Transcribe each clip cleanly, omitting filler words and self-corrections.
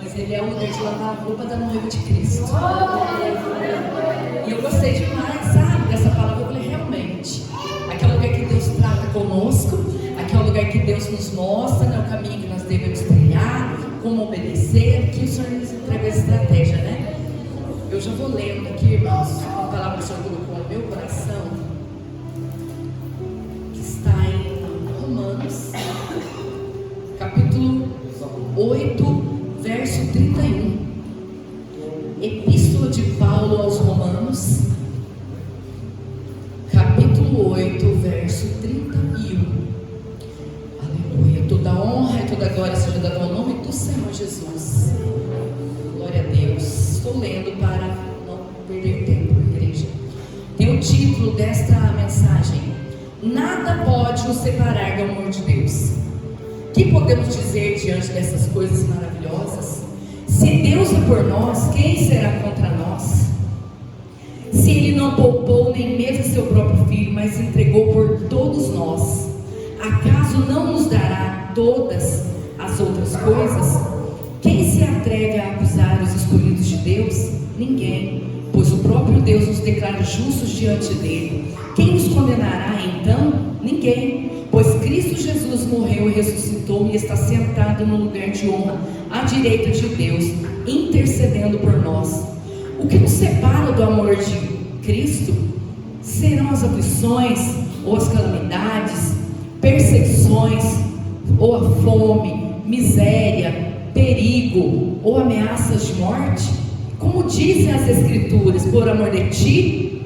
mas ele é o lugar de lavar a roupa da noiva de Cristo. E eu gostei demais, sabe, dessa palavra. Eu falei, realmente, aqui é o lugar que Deus trata conosco, aqui é o lugar que Deus nos mostra, né, o caminho que nós devemos trilhar, como obedecer. Aqui o Senhor nos entrega a estratégia, né? Eu já vou lendo aqui, irmãos, a palavra que o Senhor colocou no meu coração, que está em Romanos, capítulo 8, verso 31. Epístola de Paulo aos Romanos, capítulo 8, verso 31. Aleluia. Toda honra e toda glória seja dada ao nome do Senhor Jesus. Glória a Deus. Estou lendo para não perder tempo, igreja. Tem o título desta mensagem: nada pode nos separar do amor de Deus. O que podemos dizer diante dessas coisas maravilhosas? Se Deus é por nós, quem será contra nós? Se Ele não poupou nem mesmo seu próprio Filho, mas entregou por todos nós, acaso não nos dará todas as outras coisas? Quem se atreve a acusar os escolhidos de Deus? Ninguém, pois o próprio Deus nos declara justos diante dele. Quem nos condenará então? Ninguém, pois Cristo Jesus morreu e ressuscitou e está sentado no lugar de honra à direita de Deus, intercedendo por nós. O que nos separa do amor de Cristo? Serão as aflições, ou as calamidades, perseguições, ou a fome, miséria, perigo, ou ameaças de morte? Como dizem as Escrituras, por amor de ti,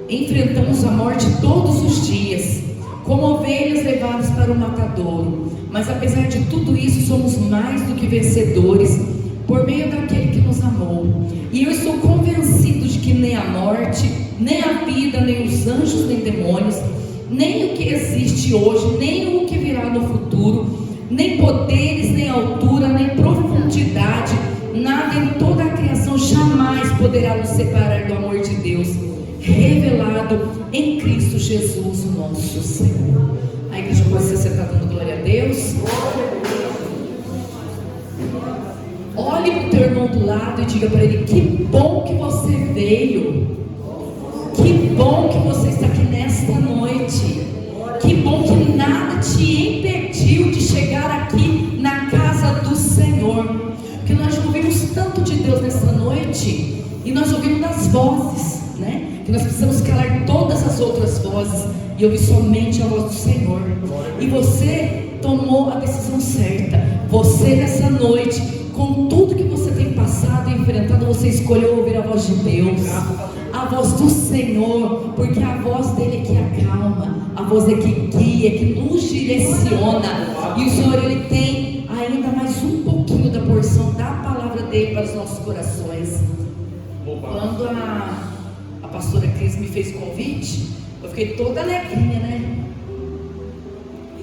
enfrentamos a morte todos os dias, como ovelhas levadas para o matadouro. Mas apesar de tudo isso, somos mais do que vencedores, por meio daquele que nos amou. E eu estou convencido de que nem a morte, nem a vida, nem os anjos, nem demônios, nem o que existe hoje, nem o que virá no futuro, nem poderes, nem altura, nem profundidade, nada em toda a criação jamais poderá nos separar do amor de Deus, revelado em Cristo Jesus, o nosso Senhor. A igreja pode ser sentada dando glória a Deus. Olhe para o teu irmão do lado e diga para ele: que bom que você veio, que bom que você está aqui nesta noite, que bom que nada te impediu de chegar aqui na casa do Senhor. Porque nós ouvimos tanto de Deus nesta noite, e nós ouvimos das vozes, né? Que nós precisamos calar todas as outras vozes e ouvir somente a voz do Senhor. E você tomou a decisão certa. Você nessa noite, com tudo que você tem passado e enfrentado, você escolheu ouvir a voz de Deus, a voz do Senhor, porque a voz dele é que acalma, a voz é que guia, que nos direciona. E o Senhor, ele tem ainda mais um pouquinho da porção da palavra dele para os nossos corações. Quando a pastora Cris me fez o convite, eu fiquei toda alegrinha, né?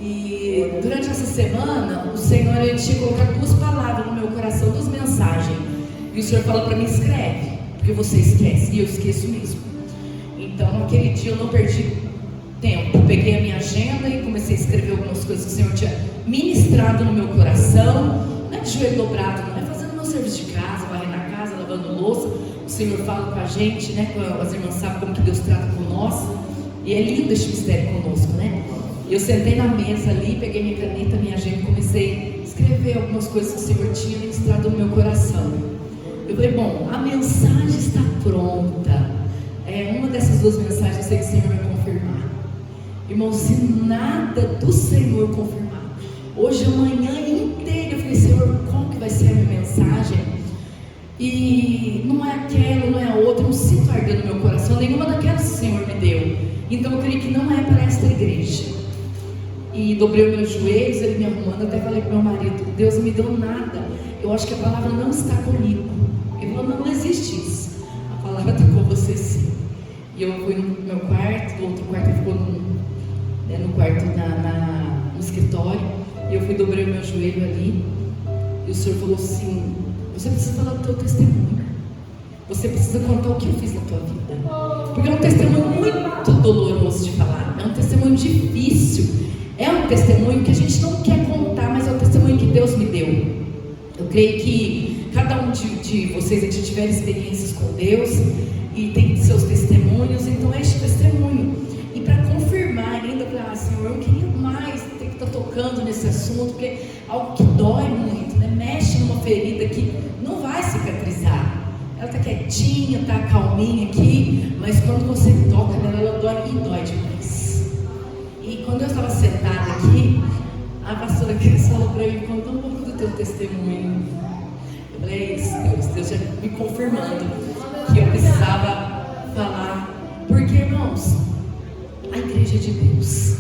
E durante essa semana, o Senhor, ele tinha colocado duas palavras no meu coração, duas mensagens. E o Senhor falou para mim: escreve, porque você esquece. E eu esqueço mesmo. Então, naquele dia eu não perdi tempo. Peguei a minha agenda e comecei a escrever algumas coisas que o Senhor tinha ministrado no meu coração. Não é de joelho dobrado, não é fazendo meu serviço de casa, varrendo a casa, lavando louça. O Senhor fala com a gente, né? As irmãs sabem como que Deus trata com nós. E é lindo este mistério conosco, né? Eu sentei na mesa ali, peguei minha caneta, minha agenda e comecei a escrever algumas coisas que o Senhor tinha ministrado no meu coração. Eu falei: bom, a mensagem está pronta. Uma dessas duas mensagens eu sei que o Senhor vai confirmar. Irmão, se nada do Senhor confirmar, hoje, amanhã inteira, eu falei: Senhor, como que vai ser a minha mensagem? E não é aquela, não é a outra, eu não sinto arder no meu coração nenhuma daquelas que o Senhor me deu. Então eu creio que não é para esta igreja. E dobrei os meus joelhos, ele me arrumando. Até falei para o meu marido: Deus não me deu nada, eu acho que a palavra não está comigo. Ele falou: não existe isso, a palavra está com você sim. E eu fui no meu quarto, do outro quarto ele ficou no quarto no escritório. E eu fui, dobrei o meu joelho ali. E o Senhor falou assim: você precisa falar do teu testemunho, você precisa contar o que eu fiz na tua vida. Porque é um testemunho muito doloroso de falar, é um testemunho difícil, é um testemunho que a gente não quer contar, mas é o testemunho que Deus me deu. Eu creio que cada um de vocês aqui tiver experiências com Deus e tem seus testemunhos, então este testemunho. E para confirmar ainda, para Senhor, eu queria mais ter que estar tocando nesse assunto, porque é algo que dói muito, né? Mexe numa ferida que não vai cicatrizar. Ela está quietinha, está calminha aqui, mas quando você toca nela, ela dói e dói demais. E quando eu estava sentada aqui, a pastora Cris falou para mim: conta um pouco do teu testemunho. Eu falei: Deus já me confirmando que eu precisava falar, porque, irmãos, a igreja é de Deus.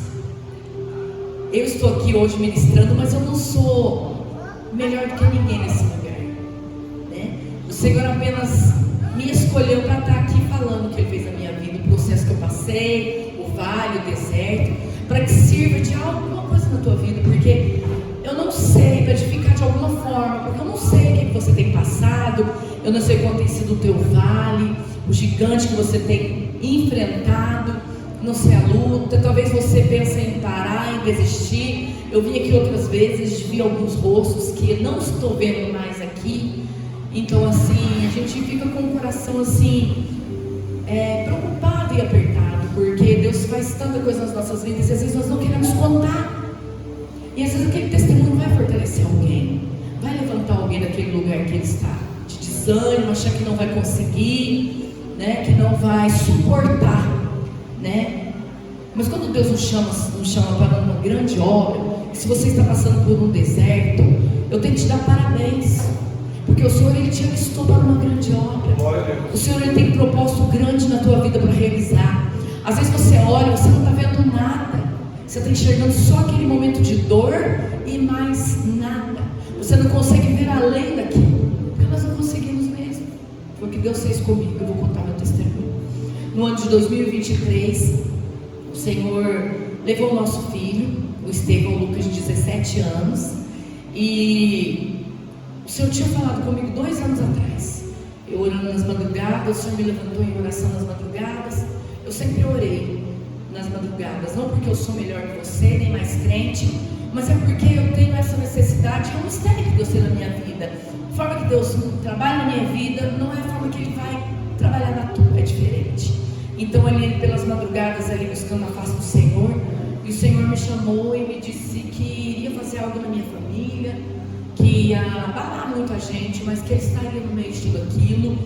Eu estou aqui hoje ministrando, mas eu não sou melhor do que ninguém nesse lugar, né? O Senhor apenas me escolheu para estar aqui falando o que Ele fez na minha vida, o processo que eu passei, o vale, o deserto, para que sirva de alguma coisa na tua vida, porque eu não sei, para edificar de alguma forma, porque eu não sei o que você tem passado, eu não sei qual tem sido o teu vale, o gigante que você tem enfrentado, não sei a luta, talvez você pense em parar, em desistir. Eu vim aqui outras vezes, vi alguns rostos que não estou vendo mais aqui, então assim, a gente fica com o coração assim, preocupado e apertado, porque Deus faz tanta coisa nas nossas vidas e às vezes nós não queremos contar. E às vezes aquele testemunho vai fortalecer alguém, vai levantar alguém daquele lugar que ele está, de desânimo, achar que não vai conseguir, né? Que não vai suportar, né? Mas quando Deus nos chama para uma grande obra, se você está passando por um deserto, eu tenho que te dar parabéns, porque o Senhor, Ele te alistou para uma grande obra. O Senhor, Ele tem um propósito grande na tua vida para realizar. Às vezes você olha, você não está vendo nada, você está enxergando só aquele momento de dor e mais nada. Você não consegue ver além daquilo, porque nós não conseguimos mesmo. Foi o que Deus fez comigo. Eu vou contar meu testemunho. No ano de 2023, o Senhor levou o nosso filho, o Estevão Lucas, de 17 anos, e o Senhor tinha falado comigo 2 anos atrás. Eu orando nas madrugadas, o Senhor me levantou em oração nas madrugadas. Eu sempre orei nas madrugadas, não porque eu sou melhor que você, nem mais crente, mas é porque eu tenho essa necessidade. É um mistério que Deus tem na minha vida. A forma que Deus trabalha na minha vida não é a forma que Ele vai trabalhar na tua, é diferente. Então ali pelas madrugadas, ali buscando a face do Senhor, e o Senhor me chamou e me disse que iria fazer algo na minha família, que ia abalar muito a gente, mas que Ele estaria no meio de tudo aquilo,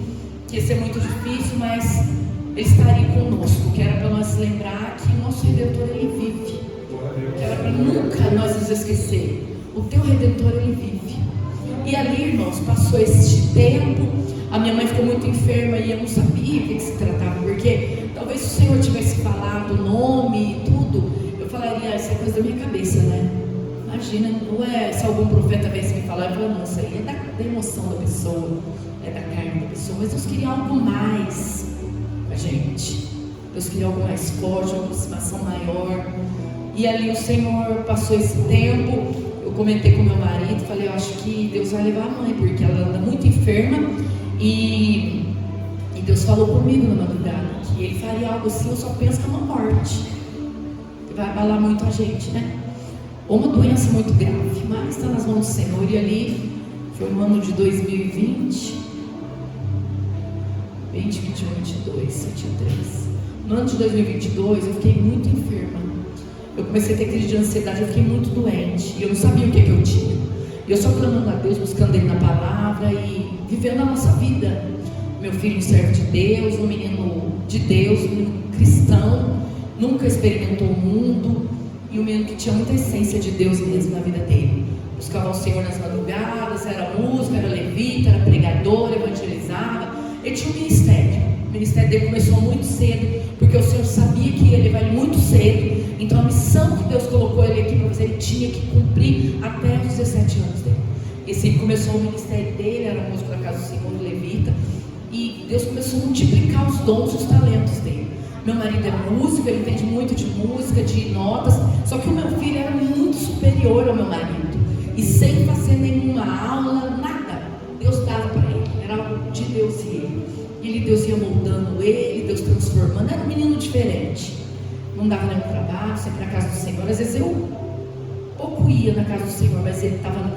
que ia ser muito difícil, mas Ele estaria conosco, que era para nós lembrar que o nosso Redentor, Ele vive, que era para nunca nós nos esquecer, o teu Redentor, Ele vive. E ali, irmãos, passou esse tempo, a minha mãe ficou muito enferma e eu não sabia o que se tratava, porque talvez se o Senhor tivesse falado o nome e tudo, eu falaria: isso é coisa da minha cabeça, né? Imagina, não é se algum profeta viesse me falar, eu falo: não, isso aí é da emoção da pessoa, é da carne da pessoa. Mas Deus queria algo mais a gente, Deus queria algo mais forte, uma aproximação maior. E ali o Senhor passou esse tempo. Eu comentei com meu marido, falei: eu acho que Deus vai levar a mãe, porque ela anda muito enferma, e Deus falou comigo na madrugada que Ele faria algo assim. Eu só penso que é uma morte, que vai abalar muito a gente, né? Ou uma doença muito grave, mas está nas mãos do Senhor. E ali foi o ano de 2020, 20, 21, 22, 23. No ano de 2022 eu fiquei muito enferma. Eu comecei a ter crise de ansiedade, eu fiquei muito doente, e eu não sabia o que eu tinha. E eu só clamando a Deus, buscando Ele na palavra e vivendo a nossa vida. Meu filho serve de Deus, um menino de Deus, um cristão, nunca experimentou o mundo, e um menino que tinha muita essência de Deus mesmo na vida dele. Buscava o Senhor nas madrugadas, era música, era levita, era pregador, evangelizava. Ele tinha um ministério. O ministério dele começou muito cedo, porque o Senhor sabia que ia levar ele muito cedo. Então a missão que Deus colocou ele aqui para fazer, ele tinha que cumprir até os 17 anos dele. Esse começou o ministério dele, era músico da casa do Senhor, levita, e Deus começou a multiplicar os dons e os talentos dele. Meu marido é músico, ele entende muito de música, de notas, só que o meu filho era muito superior ao meu marido, e sem fazer nenhuma aula, nada, Deus dava para ele, era algo de Deus e ele. Deus ia moldando ele, Deus transformando, era um menino diferente. Não dava nenhum trabalho, sempre na casa do Senhor. Às vezes eu pouco ia na casa do Senhor, mas ele estava ali.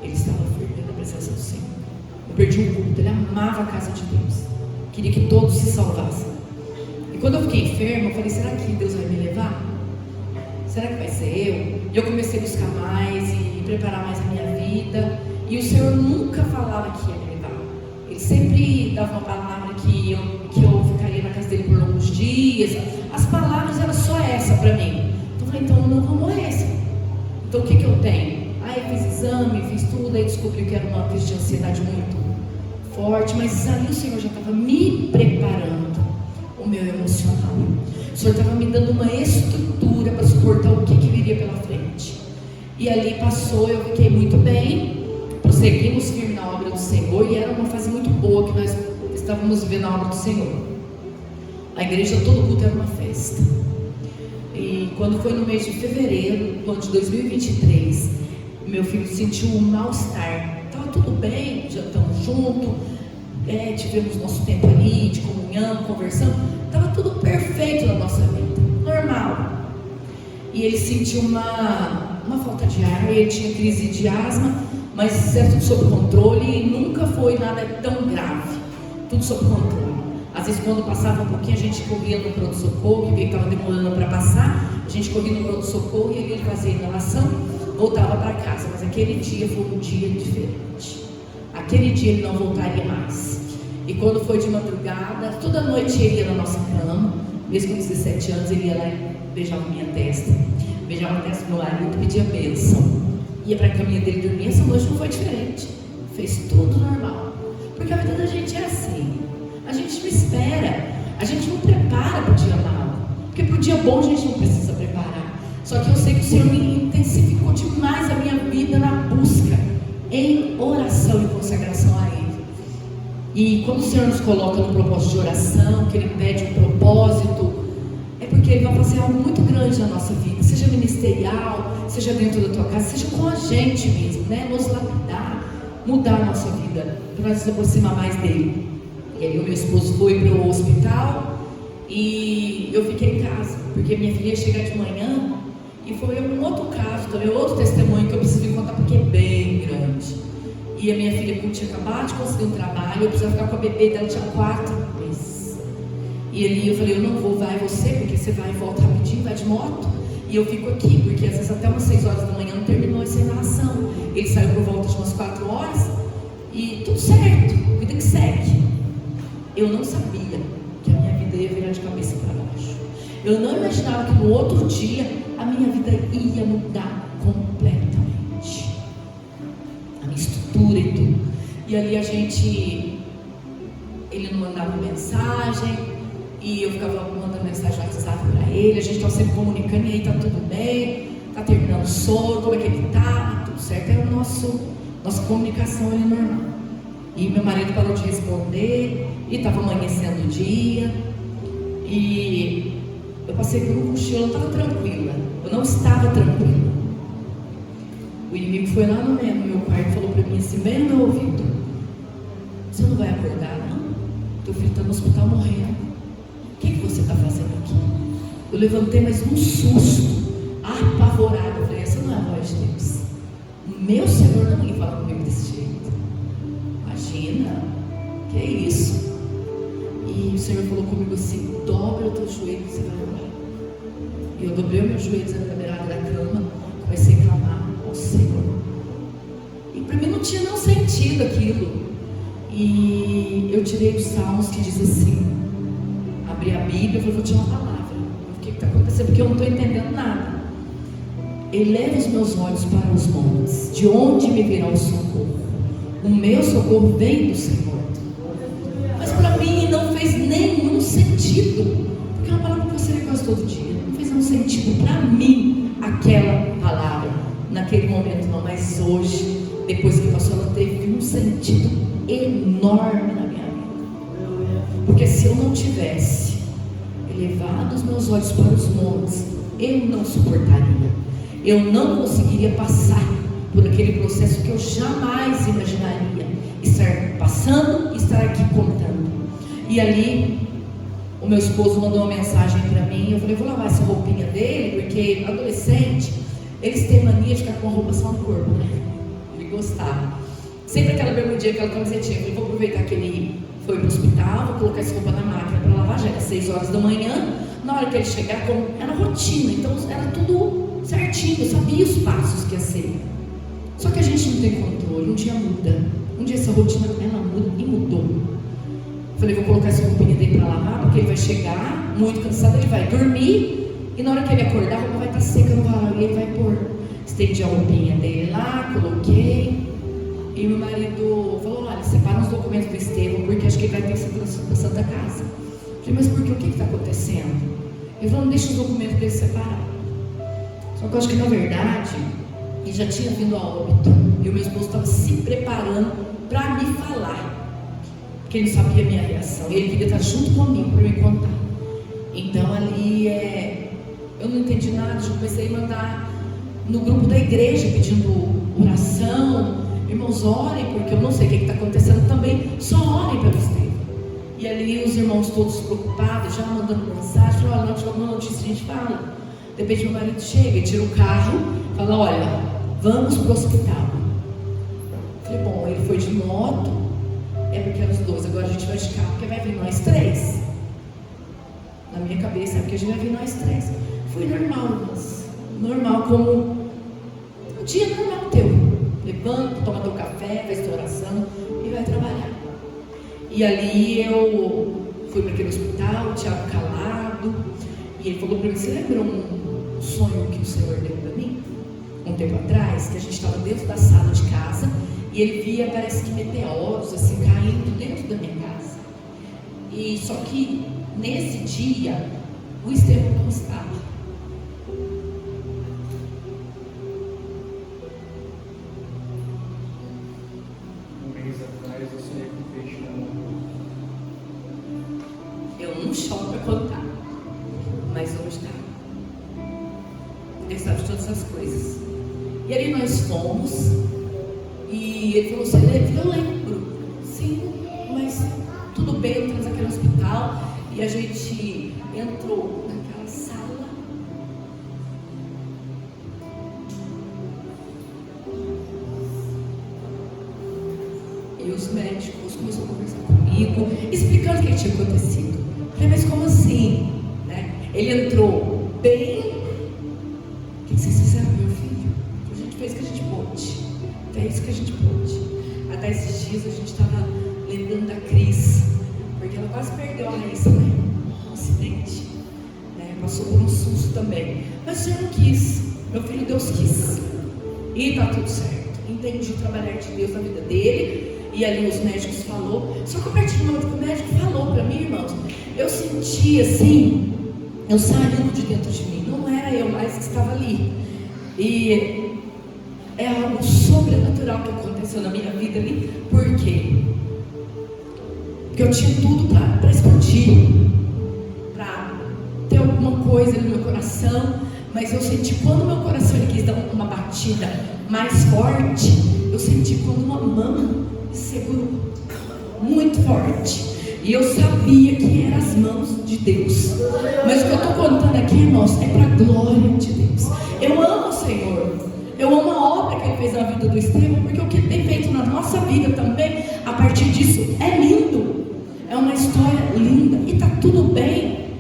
Ele estava firme na presença do Senhor. perdi o culto. Ele amava a casa de Deus, queria que todos se salvassem. E quando eu fiquei enferma, eu falei, será que Deus vai me levar? Será que vai ser eu? E eu comecei a buscar mais e preparar mais a minha vida. E o Senhor nunca falava que ia me levar. Ele sempre dava uma palavra que eu ficaria na casa dele por longos dias. As palavras eram só essa para mim. Então eu falei, então eu não vou morrer assim. Então o que eu tenho? Aí eu fiz exame, fiz tudo, aí descobri que era uma crise de ansiedade muito forte. Mas ali o Senhor já estava me preparando o meu emocional. O Senhor estava me dando uma estrutura para suportar o que viria pela frente. E ali passou, eu fiquei muito bem. Prosseguimos firme na obra do Senhor. E era uma fase muito boa que nós estávamos vivendo a obra do Senhor. A igreja, todo culto era uma festa. E quando foi no mês de fevereiro do ano de 2023, meu filho sentiu um mal-estar. Estava tudo bem, já estamos juntos, tivemos nosso tempo ali de comunhão, conversando. Estava tudo perfeito na nossa vida, normal. E ele sentiu uma falta de ar, ele tinha crise de asma, mas era tudo sob controle e nunca foi nada tão grave. Tudo sob controle. Às vezes quando passava um pouquinho, a gente corria no pronto-socorro, que estava demorando para passar, a gente corria no pronto-socorro e ele fazia inalação, voltava para casa. Mas aquele dia foi um dia diferente. Aquele dia ele não voltaria mais. E quando foi de madrugada, toda noite ele ia na nossa cama, mesmo com 17 anos, ele ia lá e beijava minha testa, beijava a testa do meu marido, pedia bênção, ia para a caminha dele dormir. Essa noite não foi diferente, fez tudo normal, porque a vida da gente é assim, a gente não espera, a gente não prepara para o dia mau, porque para o dia bom a gente não precisa preparar. Só que eu sei que o Senhor me intensificou demais a minha vida na busca, em oração e consagração a Ele. E quando o Senhor nos coloca no propósito de oração, que Ele pede um propósito, é porque Ele vai fazer algo muito grande na nossa vida, seja ministerial, seja dentro da tua casa, seja com a gente mesmo, né? Nos lapidar, mudar a nossa vida, para nos aproximar mais dEle. E aí o meu esposo foi para o hospital e eu fiquei em casa, porque minha filha ia chegar de manhã. E foi um outro caso, também outro testemunho que eu preciso contar, porque é bem grande. E a minha filha tinha acabado de conseguir um trabalho, eu precisava ficar com a bebê dela, tinha 4 meses. E ali eu falei, eu não vou, vai você, porque você vai e volta rapidinho, vai de moto. E eu fico aqui, porque às vezes até umas 6 horas da manhã não terminou essa inalação. Ele saiu por volta de umas 4 horas, e tudo certo, vida que segue. Eu não sabia que a minha vida ia virar de cabeça para baixo. Eu não imaginava que no outro dia a minha vida ia mudar completamente, a minha estrutura e tudo. E ali ele não mandava mensagem, e eu ficava mandando mensagem no WhatsApp para ele, a gente estava sempre comunicando, e aí tá tudo bem, tá terminando o soro, como é que ele tá, tudo certo. Era nossa comunicação ali normal. E meu marido parou de responder, e estava amanhecendo o dia, e eu passei por um cochilo, eu não estava tranquila, eu não estava tranquila. O inimigo foi lá no meu quarto e falou para mim assim, bem no meu ouvido, você não vai acordar não? Teu filho está no hospital morrendo, o que você está fazendo aqui? Eu levantei, mas um susto, apavorado. Eu falei, essa não é a voz de Deus, o meu Senhor não ia falar comigo desse jeito, imagina, que é isso? E o Senhor falou comigo assim, dobra o teu joelho e você vai orar. E eu dobrei o meu joelho na beirada da cama, comecei a clamar ao Senhor. E para mim não tinha nenhum sentido aquilo. E eu tirei os salmos que diz assim, abri a Bíblia e falei, vou te dar uma palavra. O que está acontecendo? Porque eu não estou entendendo nada. Eleva os meus olhos para os montes, de onde me virá o socorro? O meu socorro vem do Senhor. Mas para mim não fez nenhum sentido, porque é uma palavra que você lê quase todo dia. Não fez nenhum sentido para mim aquela palavra naquele momento não, mas hoje, depois que passou, ela teve um sentido enorme na minha vida. Porque se eu não tivesse elevado os meus olhos para os montes, eu não suportaria, eu não conseguiria passar por aquele processo que eu jamais imaginaria estar passando e estar aqui contando. E ali o meu esposo mandou uma mensagem para mim, eu falei, vou lavar essa roupinha dele, porque adolescente, eles têm mania de ficar com a roupa só no corpo, né? Ele gostava. Sempre aquela bermudinha, aquela camisetinha. Eu falei, vou aproveitar que ele foi para o hospital, vou colocar essa roupa na máquina para lavar, já era 6 horas da manhã. Na hora que ele chegar, como era rotina, então era tudo certinho, eu sabia os passos que ia ser. Só que a gente não tem controle, um dia muda. Um dia essa rotina, ela muda e mudou. Falei, vou colocar essa roupinha dele para lavar, porque ele vai chegar muito cansado, ele vai dormir, e na hora que ele acordar, a roupa vai estar seca no varal, e ele vai pôr. Estendi a roupinha dele lá, coloquei, e meu marido falou, olha, separa os documentos do Estevão, porque acho que ele vai ter que ser para Santa Casa. Falei, mas por quê? O que está acontecendo? Ele falou, não deixa os documentos dele separados. Só que eu acho que na verdade, ele já tinha vindo a óbito, e o meu esposo estava se preparando para me falar, porque ele não sabia a minha reação, e ele queria estar junto comigo para me contar. Então ali eu não entendi nada, já comecei a mandar no grupo da igreja pedindo oração, irmãos, orem, porque eu não sei o que está acontecendo também, só orem pelo Estevão. E ali os irmãos todos preocupados, já mandando mensagem, falaram, olha, uma notícia a gente fala. De repente meu marido chega, tira o carro, fala, olha, vamos para o hospital. Falei, bom, ele foi de moto, é porque eram os dois, agora a gente vai de carro, porque vai vir nós 3. Na minha cabeça, é porque a gente vai vir nós 3. Foi normal, irmãos, normal, como um dia normal teu. Levanta, toma teu café, faz tua oração e vai trabalhar. E ali eu fui para aquele hospital, o Thiago calado, e ele falou para mim, você lembra um sonho que o Senhor deu para mim? Um tempo atrás, que a gente estava dentro da sala de casa, e ele via, parece que meteoros, assim, caindo dentro da minha casa. E só que, nesse dia, o Estevão não estava. Eu não choro para contar, mas não estava. Ele sabe de todas as coisas. E ali nós fomos, e ele falou, você lembra? Eu lembro. Sim, mas tudo bem, entramos naquele hospital, e a gente entrou naquela sala. E os médicos começaram a conversar comigo, explicando o que tinha acontecido. Eu falei, mas como assim? Né? Ele entrou bem. O que vocês fizeram, meu filho? A gente fez o que a gente pôde. É isso que a gente pôde. Até esses dias a gente estava lembrando da Cris, porque ela quase perdeu a Raíssa, né? Um acidente. Né? Passou por um susto também. Mas o Senhor não quis. Meu filho, Deus quis. E está tudo certo. Entendi o trabalhar de Deus na vida dele. E ali os médicos falou. Só que a partir do momento que o médico falou para mim, irmãos, eu senti assim, eu saindo de dentro de mim. Não era eu mais que estava ali. E é algo sobrenatural que aconteceu na minha vida ali. Por quê? Porque eu tinha tudo para explodir, para ter alguma coisa no meu coração. Mas eu senti quando meu coração ele quis dar uma batida mais forte, eu senti quando uma mão me segurou muito forte. E eu sabia que eram as mãos de Deus. Mas o que eu estou contando aqui, irmãos, é para a glória de Deus. Eu amo o Senhor. Eu amo a obra que Ele fez na vida do Estevão, porque o que Ele tem feito na nossa vida também, a partir disso, é lindo. É uma história linda. E está tudo bem.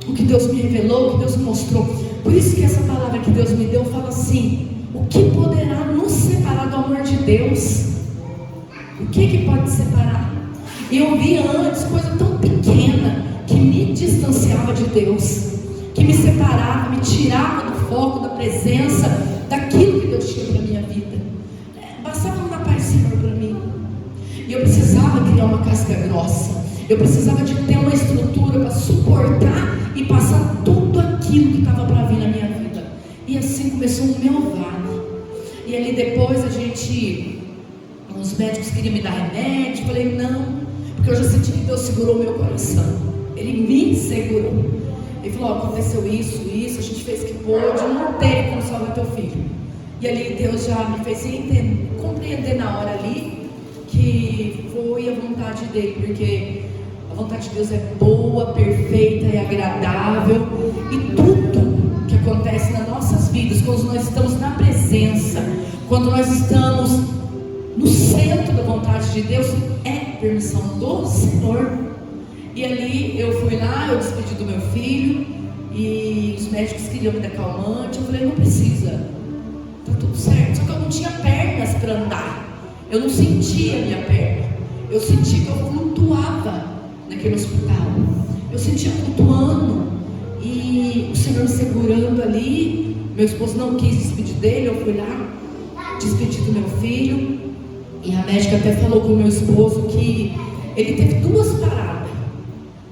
O que Deus me revelou, o que Deus me mostrou. Por isso que essa palavra que Deus me deu fala assim: o que poderá nos separar do amor de Deus? O que pode separar? Eu via antes coisa tão pequena que me distanciava de Deus, que me separava, me tirava do foco, da presença, daquilo que Deus tinha para a minha vida. Bastava uma paz, Senhor, para mim. E eu precisava criar uma casca grossa. Eu precisava de ter uma estrutura para suportar e passar tudo aquilo que estava para vir na minha vida. E assim começou o meu vale. E ali depois os médicos queriam me dar remédio. Eu falei, não. Porque eu já senti que Deus segurou meu coração. Ele me segurou. Ele falou, aconteceu isso, a gente fez o que pôde, não teve como salvar teu filho. E ali Deus já me fez compreender na hora ali que foi a vontade dele, porque a vontade de Deus é boa, perfeita e agradável. E tudo que acontece nas nossas vidas, quando nós estamos na presença, quando nós estamos no centro da vontade de Deus é permissão do Senhor. E ali eu fui lá, eu despedi do meu filho, e os médicos queriam me dar calmante. Eu falei, não precisa, tá tudo certo. Só que eu não tinha pernas para andar, eu não sentia a minha perna, eu sentia que eu flutuava naquele hospital, eu sentia flutuando, e o Senhor me segurando ali. Meu esposo não quis despedir dele, eu fui lá, despedi do meu filho. E a médica até falou com o meu esposo que ele teve 2 paradas,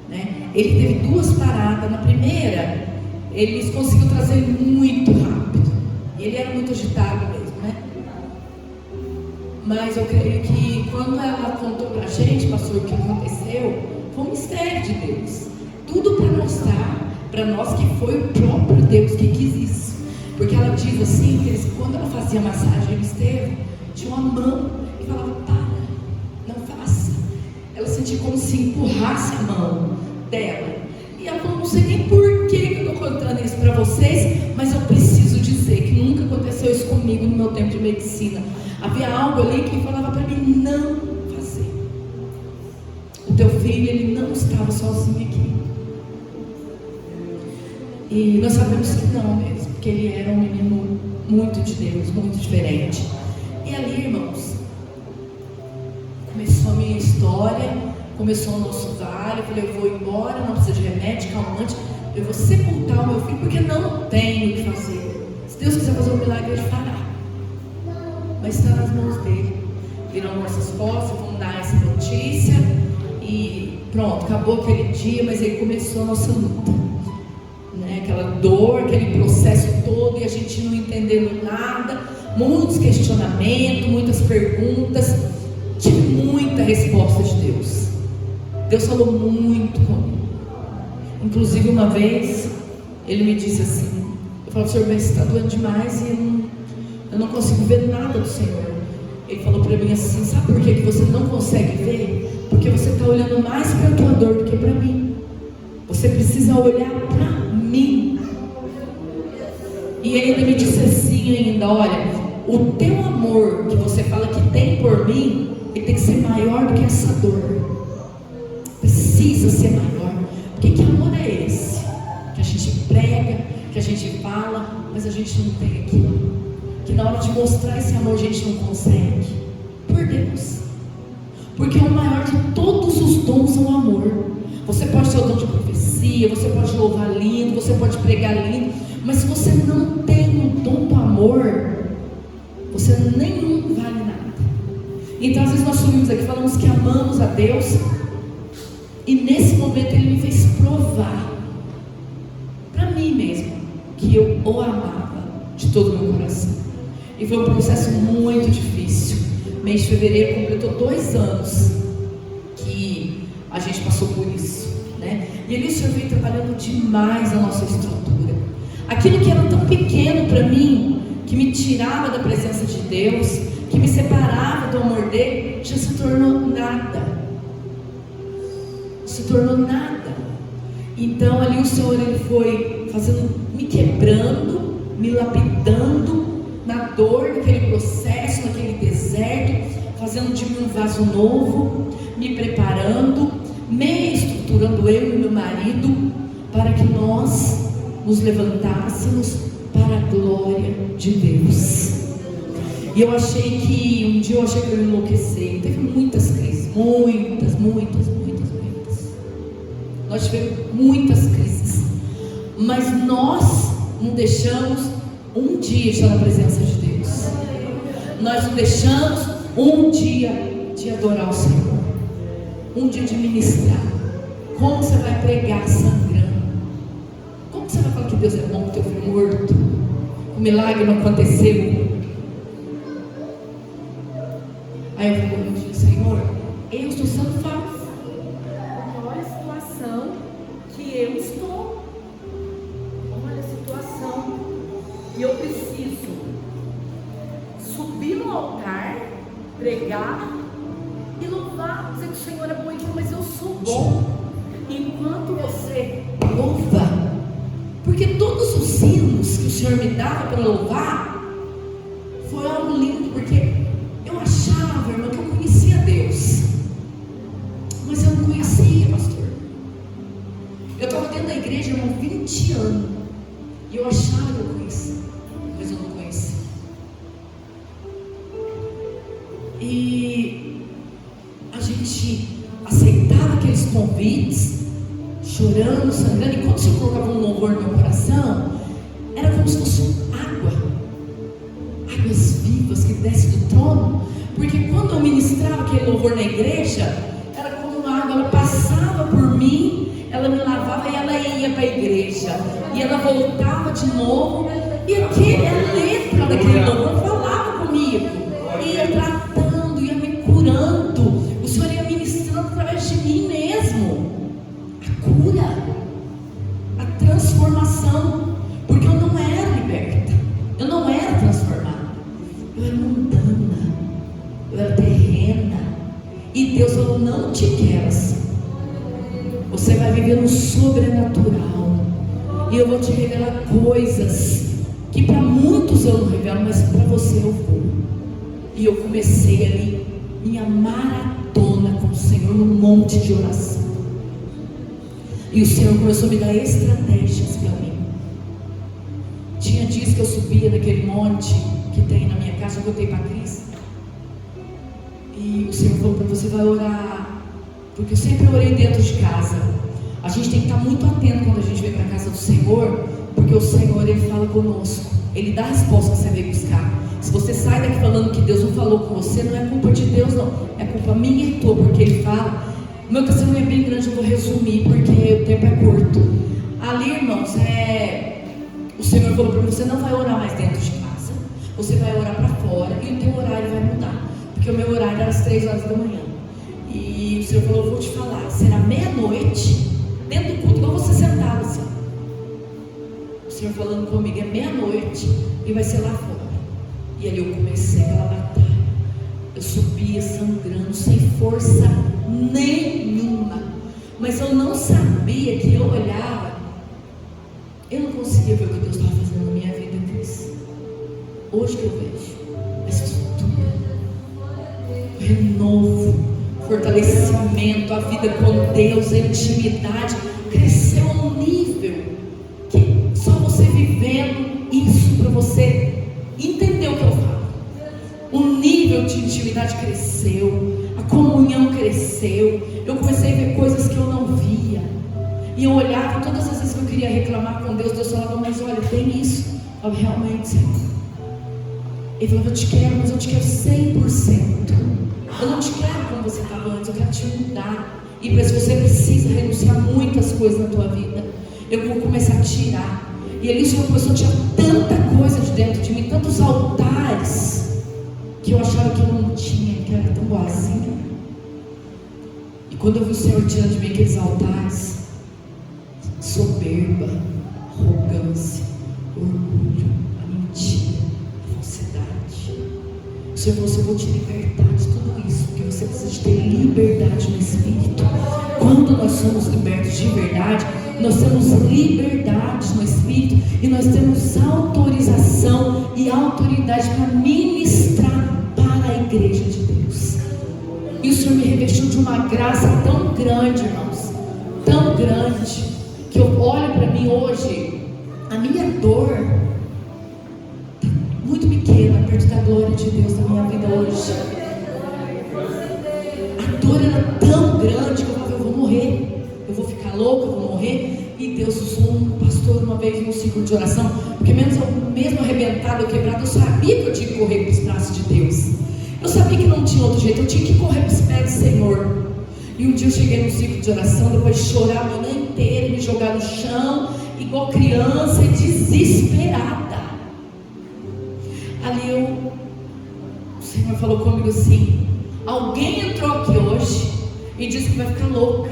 né? Ele teve 2 paradas. Na primeira, eles conseguiram trazer muito rápido. Ele era muito agitado mesmo, né? Mas eu creio que quando ela contou pra gente, pastor, o que aconteceu, foi um mistério de Deus. Tudo para mostrar para nós que foi o próprio Deus que quis isso. Porque ela diz assim, que quando ela fazia massagem no Estevão, tinha uma mão e falava, para, não faça. Ela sentia como se empurrasse a mão dela. E ela falou, não sei nem por que eu estou contando isso para vocês, mas eu preciso dizer que nunca aconteceu isso comigo no meu tempo de medicina. Havia algo ali que falava para mim, não fazer. O teu filho, ele não estava sozinho aqui. E nós sabemos que não mesmo, porque ele era um menino muito de Deus, muito diferente. E ali, irmãos, começou a minha história, começou o nosso vale. Eu falei, eu vou embora, não precisa de remédio, calmante, eu vou sepultar o meu filho, porque não tenho o que fazer. Se Deus quiser fazer um milagre, Ele fará, mas está nas mãos dele. Viram nossas costas, vamos dar essa notícia, e pronto, acabou aquele dia. Mas aí começou a nossa luta, né? Aquela dor, aquele processo todo, e a gente não entendendo nada, muitos questionamentos, muitas perguntas. Tive muita resposta de Deus. Deus falou muito comigo. Inclusive uma vez Ele me disse assim, eu falei, Senhor, mas está doendo demais e eu não consigo ver nada do Senhor. Ele falou para mim assim, sabe por que você não consegue ver? Porque você está olhando mais para a tua dor do que para mim. Você precisa olhar para mim. E ele ainda me disse assim olha, o teu amor que você fala que tem por mim, ele tem que ser maior do que essa dor. Precisa ser maior. Porque que amor é esse? Que a gente prega, que a gente fala, mas a gente não tem aqui. Que na hora de mostrar esse amor a gente não consegue. Por Deus. Porque o maior de todos os dons é o amor. Você pode ter o dom de profecia, você pode louvar lindo, você pode pregar lindo, mas se você não tem o dom do amor, você nem vale nada. Então às vezes nós subimos aqui, falamos que amamos a Deus, e nesse momento Ele me fez provar para mim mesmo que eu o amava de todo o meu coração. E foi um processo muito difícil. Mês de fevereiro completou 2 anos que a gente passou por isso, né? E ali o Senhor veio trabalhando demais a nossa estrutura. Aquilo que era tão pequeno para mim, que me tirava da presença de Deus, que me separava do amor dele, já se tornou nada. Se tornou nada. Então ali o Senhor, Ele foi fazendo, me quebrando, me lapidando na dor, naquele processo, naquele deserto, fazendo de mim um vaso novo, me preparando, me estruturando eu e meu marido, para que nós nos levantássemos para a glória de Deus. E eu achei que, um dia eu achei que eu ia enlouquecer. Teve muitas crises, muitas. Nós tivemos muitas crises, mas nós não deixamos um dia estar na presença de Deus. Nós não deixamos um dia de adorar o Senhor, um dia de ministrar. Como você vai pregar sangrando? Como você vai falar que Deus é bom com o teu filho morto? O milagre não aconteceu. Aí eu falei, Senhor, eu estou sendo falsa. Olha a situação que eu estou. Olha a situação. E eu preciso subir no altar, pregar e louvar, dizer que o Senhor é bom. Mas eu sou bom enquanto você louva. Porque todos os hinos que o Senhor me dava para louvar foi algo lindo, porque eu achava igreja, irmão, 20 anos. E eu achava que eu conhecia, mas eu não conhecia. E a gente aceitava aqueles convites, chorando, sangrando. E quando o Senhor colocava um louvor no meu coração, era como se fosse águas vivas que descem do trono. Porque quando eu ministrava aquele louvor na igreja, era como uma água, ela passava por mim, ela me lavava e ela ia para a igreja, e ela voltava de novo, e a letra daquele louvor falava comigo, ia tratando, ia me curando. O Senhor ia ministrando através de mim mesmo a cura, a transformação, porque eu não era liberta, eu não era transformada, eu era mundana, eu era terrena. E Deus falou: não te quero assim. Você vai viver no sobrenatural, e eu vou te revelar coisas que para muitos eu não revelo, mas para você eu vou. E eu comecei ali minha maratona com o Senhor num monte de oração. E o Senhor começou a me dar estratégias para mim. Tinha dias que eu subia naquele monte que tem na minha casa, eu botei para Cris. E o Senhor falou: você vai orar, porque eu sempre orei dentro de casa. A gente tem que estar muito atento quando a gente vem para a casa do Senhor, porque o Senhor, Ele fala conosco, Ele dá a resposta que você veio buscar. Se você sai daqui falando que Deus não falou com você, não é culpa de Deus não, é culpa minha e tua, porque Ele fala. Meu testemunho é bem grande, eu vou resumir, porque o tempo é curto. Ali, irmãos, o Senhor falou para mim: você não vai orar mais dentro de casa, você vai orar para fora, e o teu horário vai mudar, porque o meu horário era às 3 horas da manhã. E o Senhor falou: eu vou te falar, será meia-noite, dentro do culto, igual você sentado assim. O Senhor falando comigo: é meia-noite e vai ser lá fora. E ali eu comecei aquela batalha. Eu subia sangrando, sem força nenhuma. Mas eu não sabia que eu olhava, eu não conseguia ver o que Deus estava fazendo na minha vida, Cris. Hoje que eu vejo essa estrutura, renovo, fortalecimento, a vida com Deus, a intimidade cresceu a um nível que só você vivendo isso para você entender o que eu falo. O nível de intimidade cresceu, a comunhão cresceu. Eu comecei a ver coisas que eu não via, e eu olhava, todas as vezes que eu queria reclamar com Deus, Deus falava: mas olha, tem isso. Eu falava: realmente, Senhor. Ele falava: eu te quero, mas eu te quero 100%. Eu não te quero como você estava antes, eu quero te mudar. E para isso você precisa renunciar a muitas coisas na tua vida. Eu vou começar a tirar. E ali o Senhor começou a tirar tanta coisa de dentro de mim, tantos altares que eu achava que eu não tinha, que era tão boazinha. E quando eu vi o Senhor tirando de mim aqueles altares, soberba, arrogância, orgulho, a mentira, a falsidade, o Senhor falou: eu vou te libertar de tudo isso, porque você precisa de ter liberdade no Espírito. Quando nós somos libertos de verdade, nós temos liberdade no Espírito, e nós temos autorização e autoridade para ministrar para a igreja de Deus. E o Senhor me revestiu de uma graça tão grande, irmãos, tão grande, que eu olho para mim hoje, a minha dor muito pequena perto da glória de Deus na minha vida hoje. A dor era tão grande que eu falava: eu vou morrer, eu vou ficar louco, eu vou morrer. E Deus usou um pastor uma vez num ciclo de oração, porque mesmo arrebentado, quebrado, eu sabia que eu tinha que correr para os braços de Deus. Eu sabia que não tinha outro jeito, eu tinha que correr para os pés do Senhor. E um dia eu cheguei num ciclo de oração, depois de chorar a manhã inteira, me jogar no chão, igual criança, desesperada. Ali o Senhor falou comigo assim: alguém entrou aqui hoje e disse que vai ficar louca,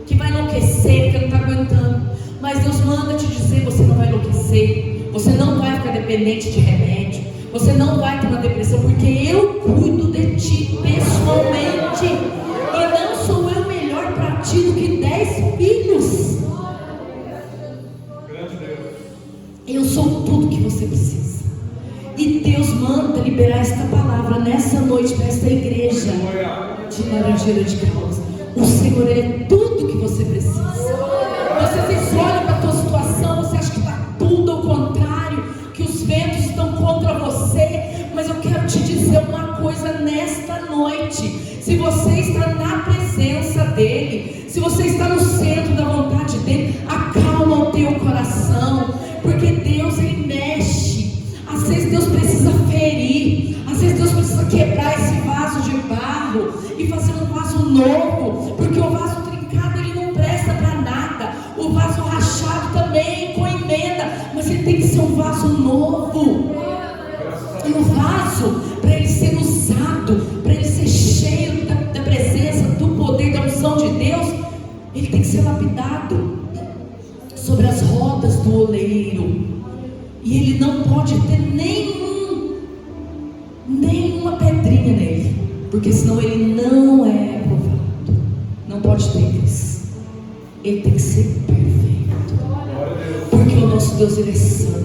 que vai enlouquecer, que não está aguentando. Mas Deus manda te dizer: você não vai enlouquecer, você não vai ficar dependente de remédio, você não vai ter uma depressão, porque eu cuido de ti pessoalmente, e não sou eu melhor para ti do que 10 filhos. Eu sou tudo que você precisa. E Deus manda liberar esta palavra nessa noite para esta igreja de Laranjeira de Caldas. O Senhor é tudo que você precisa. Você se olha para a tua se você está na presença dEle, se você está no centro da vontade dEle, acalma o teu coração, porque Deus, Ele mexe. Às vezes Deus precisa ferir, às vezes Deus precisa quebrar esse vaso de barro e fazer um vaso novo, porque o vaso trincado ele não presta para nada, o vaso rachado também com emenda, mas ele tem que ser um vaso novo. E o vaso, para ele ser usado, para ele ser cheio da presença, do poder, da unção de Deus, ele tem que ser lapidado sobre as rodas do oleiro. E ele não pode ter nenhuma pedrinha nele, porque senão ele não é aprovado. Não pode ter isso. Ele tem que ser perfeito, porque o nosso Deus, Ele é santo.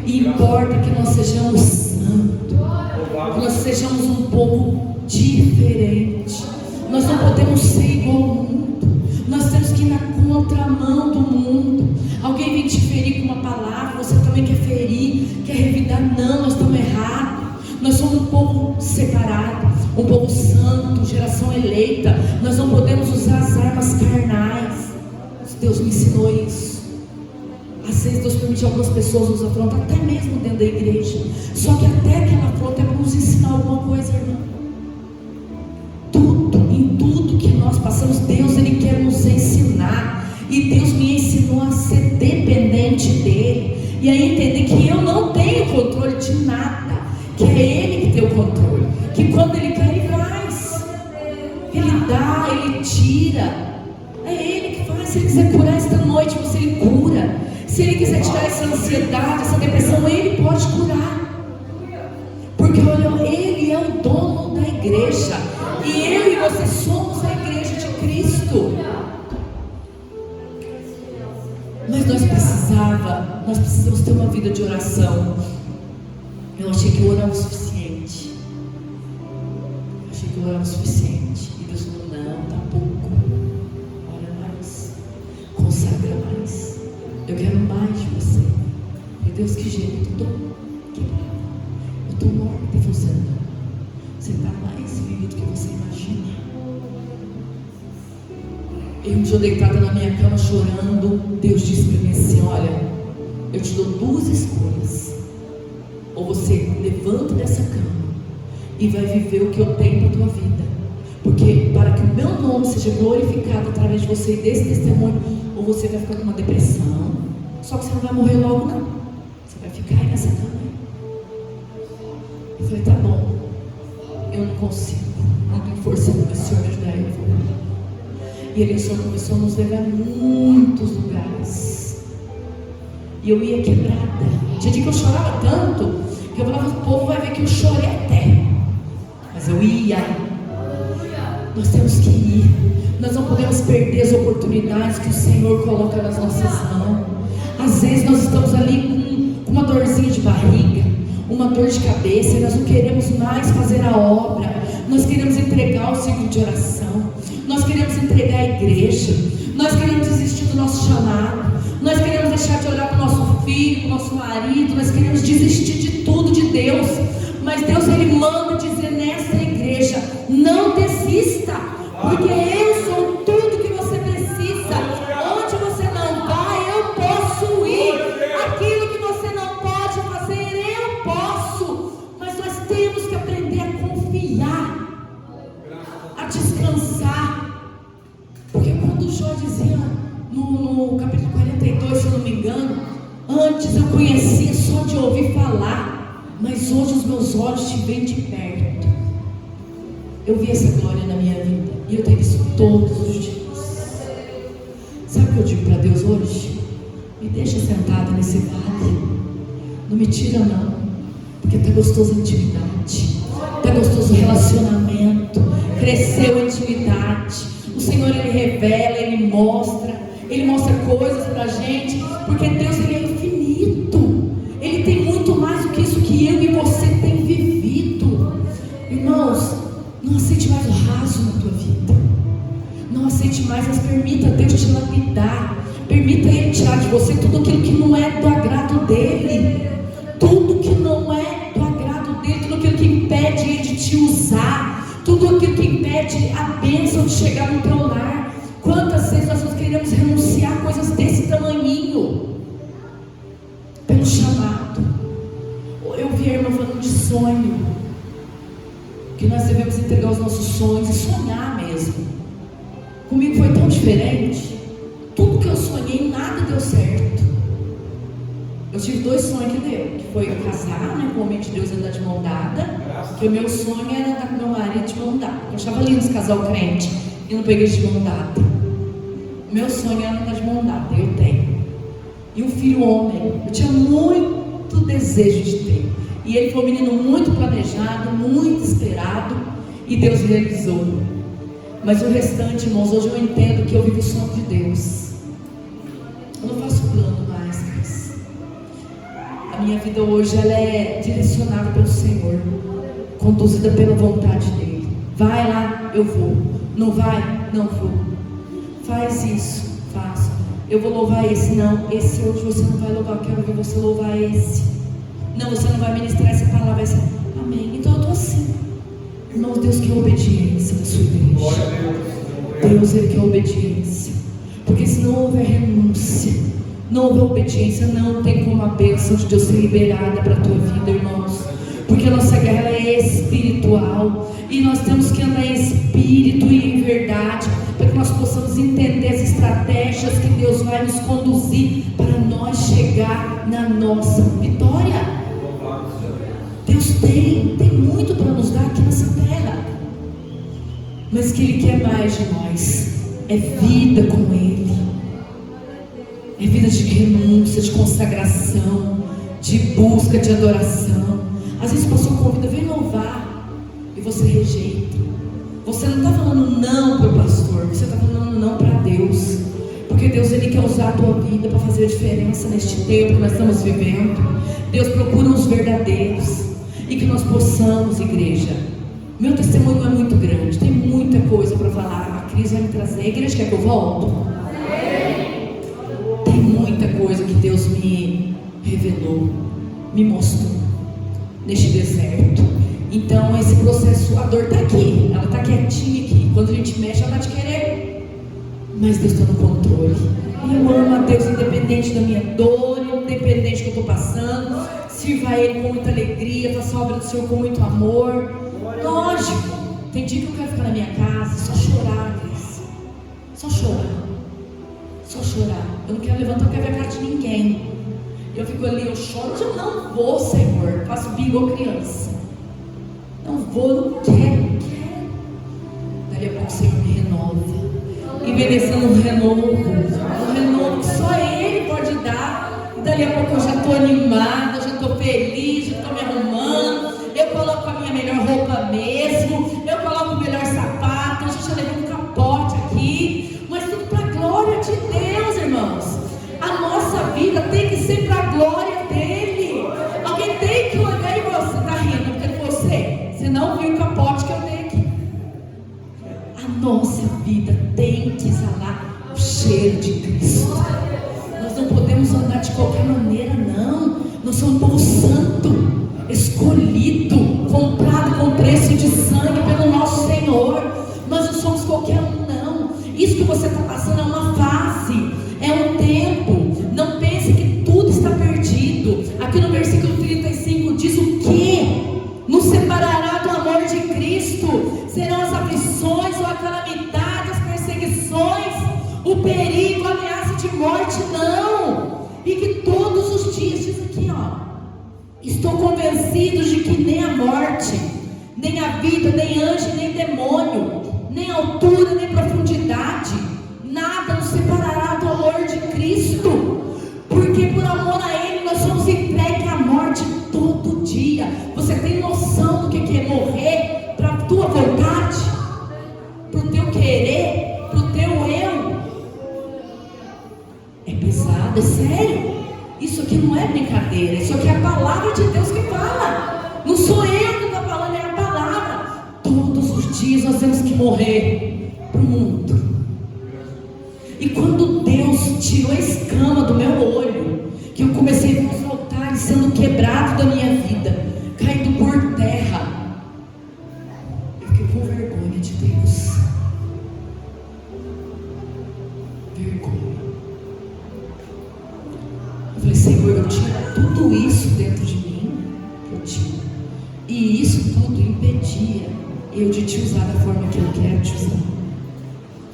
E importa que nós sejamos santos, que nós sejamos um povo diferente. Nós não podemos ser igual ao mundo, nós temos que ir na contramão do mundo. Alguém vem te ferir com uma palavra, você também quer ferir, quer revidar. Não, nós estamos errados. Nós somos um povo separado, um povo santo, geração eleita. Nós não podemos usar as armas carnais. Deus me ensinou isso. Às vezes Deus permite algumas pessoas nos afrontar, até mesmo dentro da igreja. Só que até aquela afronta é para nos ensinar alguma coisa, irmão. Em tudo que nós passamos, Deus, Ele quer nos ensinar. E Deus me ensinou a ser dependente dEle, e a entender que eu não tenho controle de nada, que é Ele que tem o controle, que quando Ele quer, Ele faz, Ele dá, Ele tira. É Ele que faz. Se Ele quiser curar esta noite, você Ele cura. Se Ele quiser tirar essa ansiedade, essa depressão, Ele pode curar, porque olha, Ele é o dono da igreja, e eu e você somos a igreja de Cristo. Mas nós precisamos ter uma vida de oração. Eu achei que eu orava o suficiente. E Deus falou, não, tá pouco. Ora mais, consagra mais. Eu quero mais de você. Meu Deus, que jeito, eu estou quebrado, eu estou morto. Ele falou assim, não, você está mais vivo do que você imagina. Eu um dia deitada na minha cama chorando, Deus disse para mim assim, olha, eu te dou duas escolhas. Ou você levanta dessa cama e vai viver o que eu tenho para a tua vida, porque para que o meu nome seja glorificado através de você e desse testemunho, ou você vai ficar com uma depressão. Só que você não vai morrer logo, não. Você vai ficar aí nessa cama. Eu falei, tá bom, eu não consigo, não tenho força para o Senhor me ajudar. Eu vou. E Ele só começou a nos levar a muitos lugares. E eu ia quebrada. Tinha dia que eu chorava tanto que eu falava, o povo vai ver que eu chorei até. Mas eu ia. Nós temos que ir. Nós não podemos perder as oportunidades que o Senhor coloca nas nossas mãos. Às vezes nós estamos ali com uma dorzinha de barriga, uma dor de cabeça, e nós não queremos mais fazer a obra. Nós queremos entregar o ciclo de oração, nós queremos entregar a igreja, nós queremos desistir do nosso chamado, nós queremos deixar de olhar para o nosso filho, para o nosso marido, nós queremos desistir de tudo de Deus. Mas Deus, Ele manda dizer nessa igreja, não desista, porque eu sou tudo que você precisa. Onde você não vai, eu posso ir. Aquilo que você não pode fazer, eu posso. Mas nós temos que aprender a confiar, a descansar. Porque quando Jó dizia no capítulo 42, se eu não me engano, antes eu conhecia só de ouvir falar, mas hoje os meus olhos te veem de perto. Eu vi essa glória na minha vida, e eu tenho isso todos os dias. Sabe o que eu digo para Deus hoje? Me deixa sentada nesse vale, não me tira não, porque está gostoso a intimidade, está gostoso o relacionamento, cresceu a intimidade. O Senhor, Ele revela, Ele mostra coisas para a gente, porque Deus, Ele é infinito, Ele tem muito mais do que isso que eu e você tem vivido. Irmãos, não aceite mais o raso na tua vida, não aceite mais, mas permita Deus te lapidar, permita Ele tirar de você tudo aquilo que não é do agrado dEle, tudo que não é do agrado dEle, tudo aquilo que impede Ele de te usar, tudo aquilo que impede a bênção de chegar no teu lar. Quantas vezes nós queremos renunciar a coisas desse tamanhinho pelo chamado? Eu vi a irmã falando de sonho, que nós devemos entregar os nossos sonhos e sonhar mesmo. Comigo foi tão diferente. Tudo que eu sonhei, nada deu certo. Eu tive 2 sonhos que deu, que foi eu casar, né, com o homem de Deus, andar de mão dada, que o meu sonho era andar com meu marido de mão dada. Eu achava lindo esse casal crente e não peguei de mão dada. O meu sonho era andar de mão dada, eu tenho. E um filho homem, eu tinha muito desejo de ter. E ele foi um menino muito planejado, muito esperado, e Deus realizou. Mas o restante, irmãos, hoje eu entendo que eu vivo o sonho de Deus. Eu não faço plano mais, mas a minha vida hoje ela é direcionada pelo Senhor, conduzida pela vontade dEle. Vai lá, eu vou. Não vai, não vou. Faz isso, faço. Eu vou louvar esse, não. Esse hoje você não vai louvar, eu quero ver você louvar esse. Não, você não vai ministrar essa palavra, essa. Amém. Então eu estou assim. Irmãos, Deus quer obediência na sua igreja. Deus, Ele quer obediência. Porque se não houver renúncia, não houver obediência, não tem como a bênção de Deus ser liberada para a tua vida, irmãos. Porque a nossa guerra é espiritual. E nós temos que andar em espírito e em verdade, para que nós possamos entender as estratégias que Deus vai nos conduzir para nós chegar na nossa vitória. Deus tem muito para nos dar aqui nessa terra, mas que Ele quer mais de nós, é vida com Ele, é vida de renúncia, de consagração, de busca, de adoração. Às vezes o pastor convida, vem louvar, e você rejeita. Você não está falando não para o pastor, você está falando não para Deus, porque Deus, Ele quer usar a tua vida para fazer a diferença neste tempo que nós estamos vivendo. Deus procura os verdadeiros, e que nós possamos, igreja. Meu testemunho é muito grande, tem muita coisa para falar. A Cris vai me trazer. A igreja quer que eu volte? Tem muita coisa que Deus me revelou, me mostrou neste deserto. Então esse processo, a dor está aqui, ela está quietinha aqui. Quando a gente mexe, ela está te querendo, mas Deus está no controle. Eu amo a Deus independente da minha dor, independente do que eu estou passando. Sirva a Ele com muita alegria, faça a obra do Senhor com muito amor. Lógico, tem dia que eu quero ficar na minha casa, só chorar, Cris. Só chorar. Só chorar. Eu não quero levantar, eu não quero ver a cara de ninguém. Eu fico ali, eu choro, eu não vou, Senhor. Faço bico igual criança. Não vou, não quero. Dali a pouco o Senhor me renova. Envelhecendo um renovo que só Ele pode dar. E dali a pouco eu já estou animada, já estou feliz, já estou me arrumando. Eu coloco a minha melhor roupa mesmo, eu coloco o melhor sapato. Eu já levei um capote aqui, mas tudo para a glória de Deus, irmãos. A nossa vida tem que ser para a glória dEle. Alguém tem que olhar e você está rindo, porque você não viu o capote que eu dei aqui. A nossa vida tem que exalar o cheiro de Cristo. Nós não podemos andar de qualquer maneira, não. Nós somos um povo santo, escolhido, comprado com preço de sangue pelo nosso Senhor. Nós não somos qualquer um, não. Isso que você está passando é uma fase, é um tempo. Não pense que tudo está perdido. Aqui no versículo 35 diz o que? Nos separará do amor de Cristo? Serão as aflições ou a calamidade, as perseguições, o perigo, a ameaça de morte? Não. E que todos os dias, diz aqui, estou convencido de que nem a morte, nem a vida, nem anjo, nem demônio, nem altura, nem profundidade, nada nos separará do amor de Cristo. Porque por amor a Ele nós somos entregues à morte todo dia. Você tem noção do que é morrer para a tua vontade, para o teu querer, para o teu eu? É pesado, é sério. Isso aqui não é brincadeira, isso aqui é a palavra de Deus que fala. Não sou eu que estou falando, é a palavra. Todos os dias nós temos que morrer para o mundo. E quando Deus tirou a escama do meu olho, que eu comecei a ver os altares sendo quebrados da minha vida, caindo por terra, eu fiquei com vergonha. Senhor, eu tinha tudo isso dentro de mim, eu tinha, e isso tudo impedia eu de te usar da forma que eu quero te usar.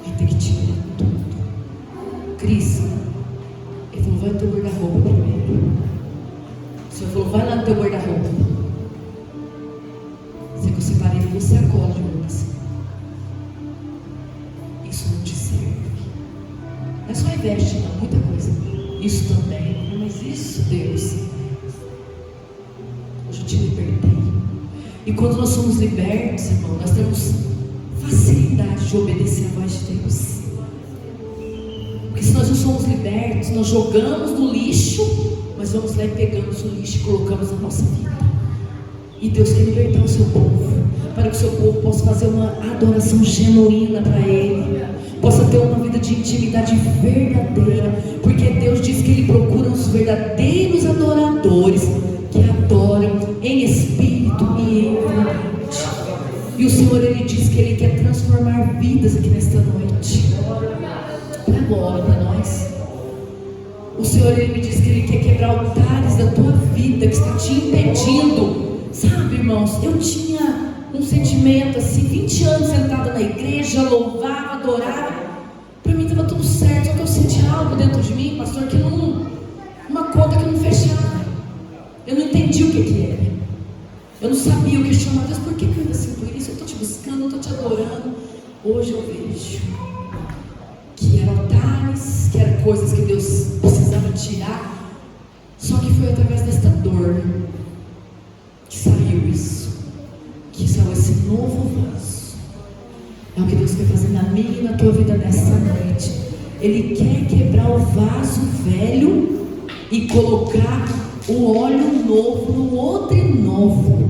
Vai ter que tirar tudo. Cris, ele falou, vai no teu guarda-roupa primeiro. O Senhor falou, vai lá no teu guarda-roupa. Sei que eu separei de você agora, Jonas. Isso não te serve. Não é só investe, não, muita coisa. Isso também. Mas isso, Deus, hoje eu te libertei. E quando nós somos libertos, irmão, nós temos facilidade de obedecer a voz de Deus. Porque se nós não somos libertos, nós jogamos no lixo, mas vamos lá e pegamos o lixo e colocamos na nossa vida. E Deus quer libertar o seu povo, para que o seu povo possa fazer uma adoração genuína para Ele, possa ter uma vida de intimidade verdadeira, porque Deus diz que Ele procura os verdadeiros adoradores, que adoram em espírito e em verdade. E o Senhor, Ele diz que Ele quer transformar vidas aqui nesta noite. Para agora, para nós. O Senhor, Ele me diz que Ele quer quebrar altares da tua vida que está te impedindo. Sabe, irmãos, eu tinha um sentimento assim, 20 anos sentada na igreja, louvava, adorava. Para mim estava tudo certo, só que eu sentia algo dentro de mim, pastor, que não, uma conta que não fechava. Eu não entendi o que era. Eu não sabia o que chamar. Deus, por que eu ainda sinto isso? Eu estou te buscando, eu estou te adorando. Hoje eu vejo que eram altares, que eram coisas que Deus precisava tirar. Só que foi através desta dor que saiu isso, que saiu esse novo vaso. É o que Deus quer fazer na minha e na tua vida nesta noite. Ele quer quebrar o vaso velho e colocar o óleo novo no odre novo.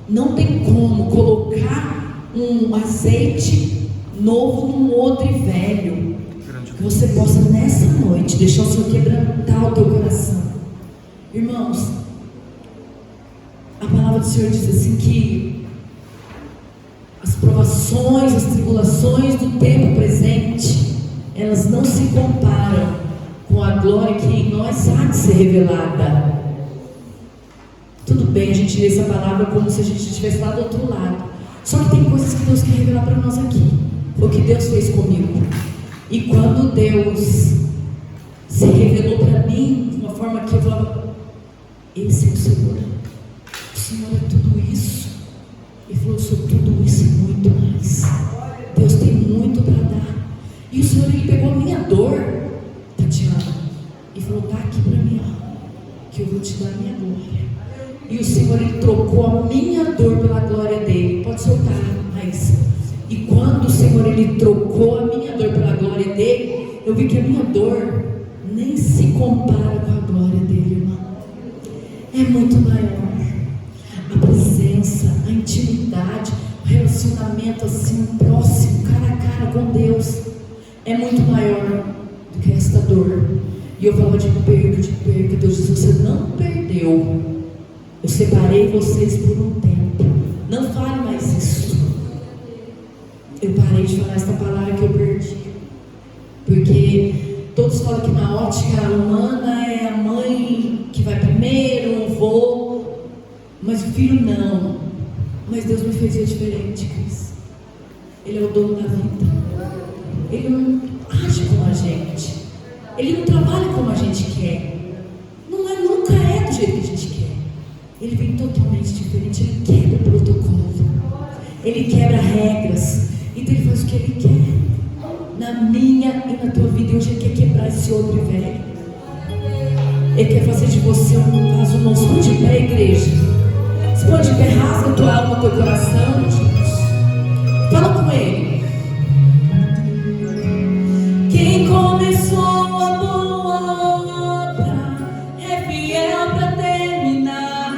Não tem como colocar um azeite novo num odre velho. Que você possa nessa noite deixar o Senhor quebrantar o teu coração. Irmãos, a palavra do Senhor diz assim que as provações, as tribulações do tempo presente, elas não se comparam com a glória que em nós há de ser revelada. Tudo bem a gente lê essa palavra como se a gente estivesse lá do outro lado. Só que tem coisas que Deus quer revelar para nós aqui. Foi o que Deus fez comigo. E quando Deus se revelou para mim de uma forma que eu falava, esse é o Senhor. O Senhor é tudo isso. Ele falou, eu sou tudo isso e muito mais. Deus tem muito para dar. E o Senhor, Ele pegou a minha dor, Tatiana, e falou, tá aqui para mim, ó, que eu vou te dar a minha glória. E o Senhor, Ele trocou a minha dor pela glória dEle. Pode soltar, Raíssa. E quando o Senhor, Ele trocou a minha dor pela glória dEle, eu vi que a minha dor nem se compara com a glória dEle, irmão. É muito maior. A presença, a intimidade, o relacionamento assim, próximo, cara a cara com Deus, é muito maior do que esta dor. E eu falava de perda. Deus diz, você não perdeu. Eu separei vocês por um tempo. Não fale mais isso. Eu parei de falar essa palavra que eu perdi. Porque todos falam que na ótica humana é a mãe que vai primeiro, o avô. Mas o filho não. Mas Deus me fez diferente, Cris. Ele é o dono da vida. Ele não age como a gente. Ele não trabalha como a gente quer. Nunca é do jeito que a gente quer. Ele vem totalmente diferente. Ele quebra o protocolo. Ele quebra regras. Então Ele faz o que Ele quer na minha e na tua vida. E hoje Ele quer quebrar esse odre velho. Ele quer fazer de você um vaso novo. Se põe de pé, igreja. Se põe de pé, rasga a tua alma, o teu coração, Jesus. Fala com Ele. Quem começou a boa obra é fiel para terminar.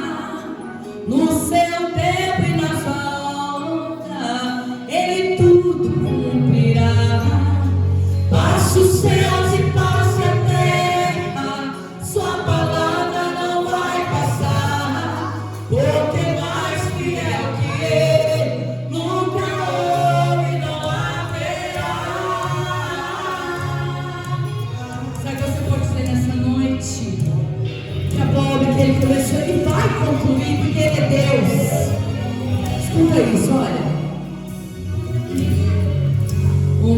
No seu tempo e na volta, Ele tudo cumprirá. Passe os céus e passe a terra, Sua palavra não vai passar. Porque mais fiel que Ele nunca houve.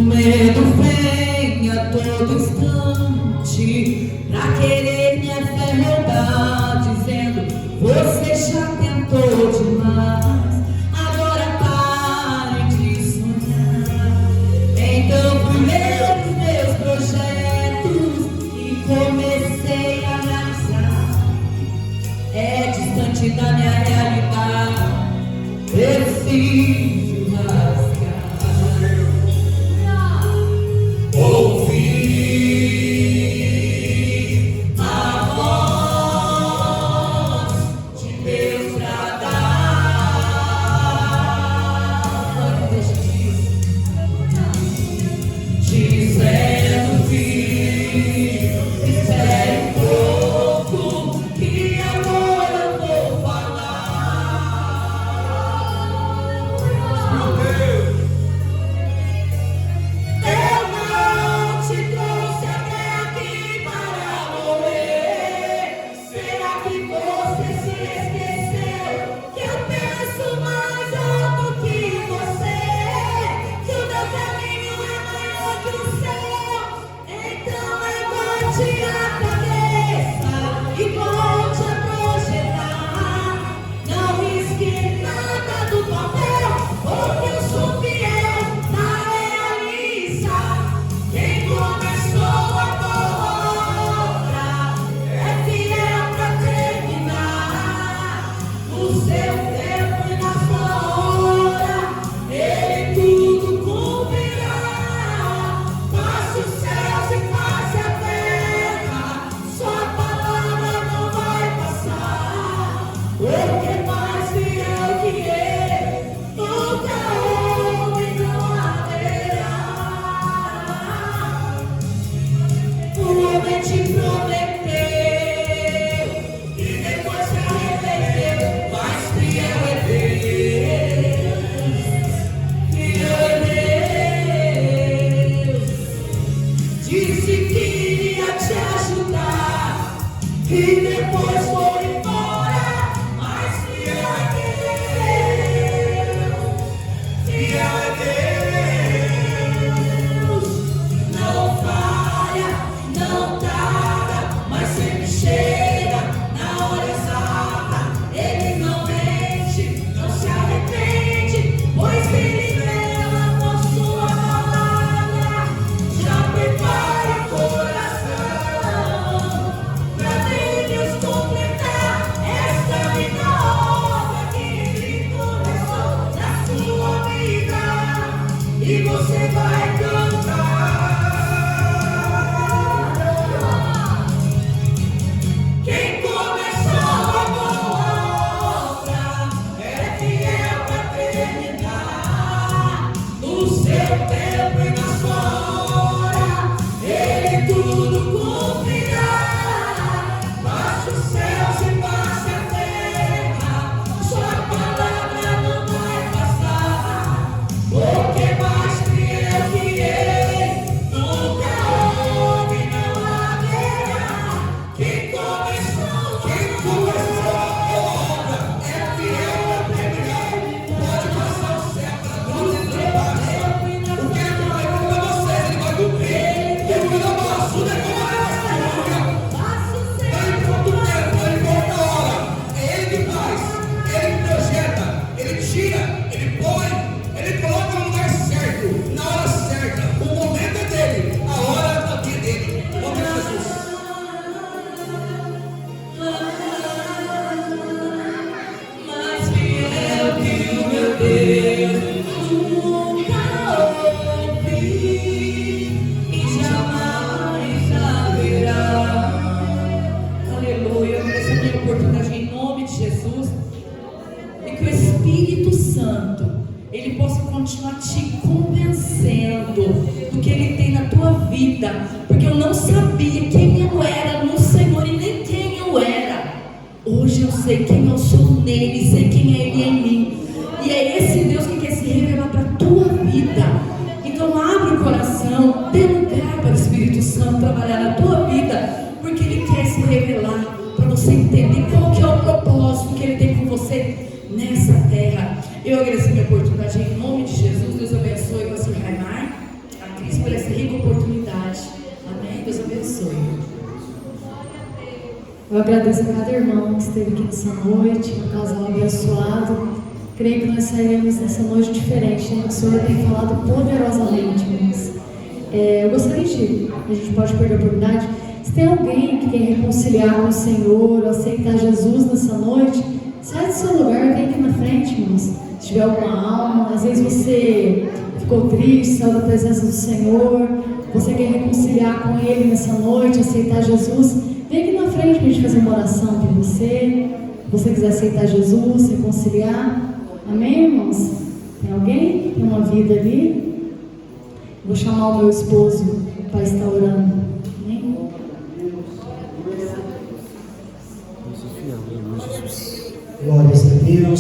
medo vem a todo instante pra querer me aferrar, dizendo: você já tentou demais, agora pare de sonhar. Então fui ler os meus projetos e comecei a analisar. É distante da minha realidade, preciso rasgar. Porque eu não sabia quem eu era no Senhor e nem quem eu era. Hoje eu sei quem eu sou nele, sei quem é ele em mim. E é esse Deus que quer se revelar para a tua vida. Então abre o coração, dê lugar para o Espírito Santo trabalhar na tua vida, porque ele quer se revelar para você entender qual que é o propósito que ele tem com você nessa terra. Eu agradeço a minha oportunidade em nome de Jesus. Deus abençoe você, Raimar. por essa rica oportunidade. Amém? Deus abençoe. Eu agradeço a cada irmão que esteve aqui nessa noite, um casal abençoado. Creio que nós sairemos nessa noite diferente, né? O Senhor tem falado poderosamente, irmãos. Eu gostaria de, a gente pode perder a oportunidade, se tem alguém que quer reconciliar com o Senhor, ou aceitar Jesus nessa noite, sai do seu lugar, vem aqui na frente, irmãos. Se tiver alguma alma, às vezes você ficou triste, saiu da presença do Senhor, você quer reconciliar com Ele nessa noite, aceitar Jesus, vem aqui na frente para a gente fazer uma oração por você. Se você quiser aceitar Jesus, reconciliar. Amém, irmãos? Tem alguém? Tem uma vida ali? Vou chamar o meu esposo para estar orando. Amém? Glórias a Deus.